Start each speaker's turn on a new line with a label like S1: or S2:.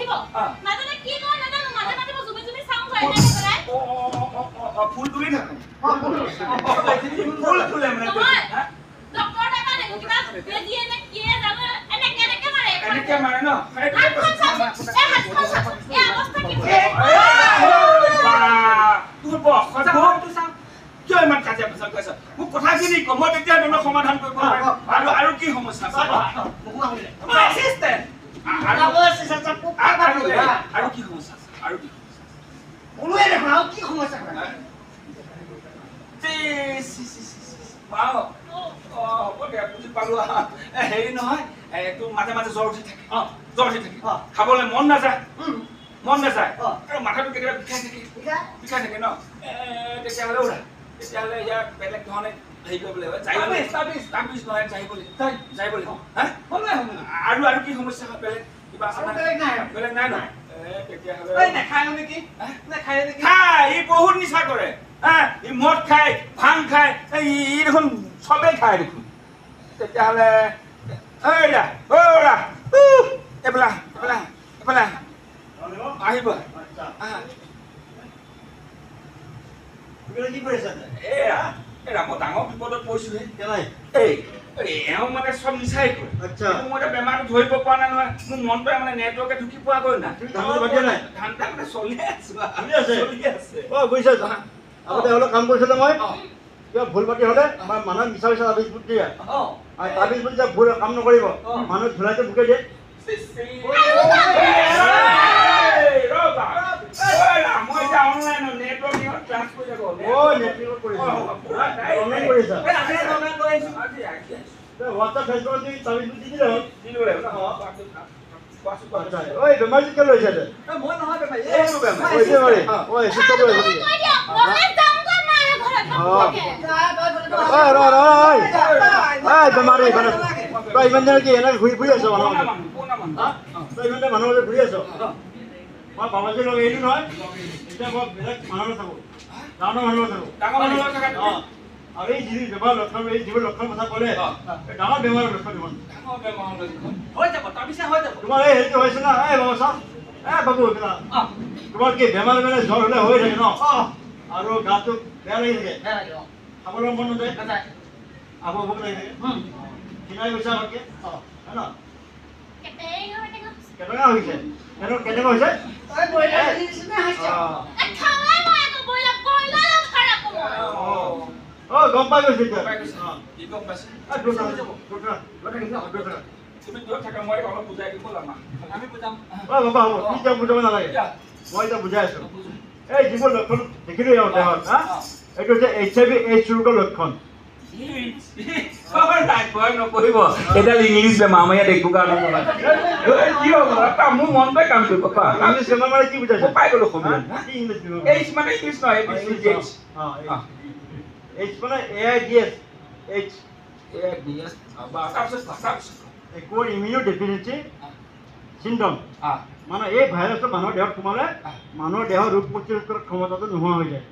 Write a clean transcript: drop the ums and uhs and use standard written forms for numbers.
S1: আহিব নাজানে কি কয় নাজানো মাজে মাজে জুমি জুমি চাওঁ যায় নাই পেলাই
S2: ফুল তুলি থাকো ফুল তুলে মানে
S1: ডক্টৰ দেখা দেখো কিবা বেজি এনে কি জানো এনেকে মাৰে
S2: এনেকে মাৰে ন
S1: এই অৱস্থা কি
S2: তোৰ বসজা তো চাও কিয় ইমান কাজিয়া পেচাল কৰিছ মোক কথাখিনি ক মই তেতিয়া তোৰ সমাধান কৰিব পাৰিম আৰু কি সমস্যা আছে তোমাৰ এসিস্টেন্ট আৰু কি সমস্যা আছে আৰু কি
S3: বলুৱে দেখোন আৰু কি সমস্যা আছে
S2: পাও হ'ব দে বুজি পালো হেৰি নহয় তোৰ মাজে মাজে জ্বৰ উঠি থাকে খাবলৈ মন নাযায় আৰু মাথাটো কেতিয়াবা বিষাই থাকে ন তেতিয়াহ'লে উৰা তেতিয়াহ'লে ইয়াক বেলেগ ধৰণে হেৰি কৰিব লাগিব তাবিজ নহয় যাই বুলি আৰু কি সমস্যা হয় বেলেগ কিবা আছে বেলেগ নাই নহয় তেতিয়াহ'লে খাই ই বহুত নিচা কৰে ই মদ খায় ভাং খায় ই দেখোন চবেই খায় দেখোন তেতিয়াহ'লে এইফালে আহিব এৰা মই ডাঙৰ বিপদত পৰিছোহে এওঁ মানে চব নিচাই কৰে মই এতিয়া বেমাৰটো ধৰিব পৰা নাই নহয় মোৰ মনটোৱে মানে নেটৱৰ্কে ঢুকি পোৱাগৈ নাই ধান্দা মানে চলি আছে
S3: আগতে অলপ কাম কৰিছিলোঁ মই কিবা ভুল পাতি হ'লে আমাৰ মানুহে মিছা মিছা তাবিজ বুট দিয়ে তাবিজ বুট যে ভুল কাম নকৰিব মানুহ ধুলাইতে বুকে দিয়ে হোৱাটছআপ ফেচবুকত তাবিজ বুট দি দিলে ঐ বেমাৰী কিয় লৈছে মই নহয় বেমাৰী তই ইমান দিন কি এনেকৈ ঘূৰি আছ তই ইমান মানুহ মাজত ঘূৰি আছ মই বাবাজী লগ এৰিলো নহয় এতিয়া মই বেলেগ মানুহ থাকোঁ ডাঙৰ মানুহ থাকোঁ আৰু এই যি বেমাৰ লক্ষণ এই যিবোৰ লক্ষণ কথা ক'লে ডাঙৰ বেমাৰৰ লক্ষণ তোমাৰ এই হেৰিটো হৈছে না এই বাবু চাওক বাবু তোমাৰ কি বেমাৰ মানে জ্বৰ হ'লে হৈ থাকে ন আৰু গাটো বেয়া লাগি থাকে খাবলৈ মন নাযায় আকৌ ভোক লাগি থাকে খিনাই গৈছে আমাতকে হয় ন কেনেকুৱা হৈছে কেনেকুৱা হৈছে গম পাই গৈছে বাবা হ'ব কি বুজাব নালাগে মই এতিয়া বুজাই আছো এই যিবোৰ লক্ষণ দেখিলো ইয়াৰ দেহত এইটো হৈছে HIV/AIDS ৰোগৰ লক্ষণ
S2: এডাল ইংলিছ বেমাৰ আমাৰ ইয়াত একো কাৰণে কি হ'ব মোৰ মনটোৱে কাম কৰিব
S3: ইংলিছ বেমাৰ মানে কি বুজাইছে
S2: পাই গ'লো
S3: ইংলিছ
S2: এইচ মানে ইংলিছ নহয়
S3: AIDS মানে AIDS একোৰ ইমিউনোডেফিচিয়েঞ্চি চিণ্ড্ৰম মানে এই ভাইৰাছটো মানুহৰ দেহত সোমালে মানুহৰ দেহৰ ৰোগ প্ৰতিৰোধ কৰাৰ ক্ষমতাটো নোহোৱা হৈ যায়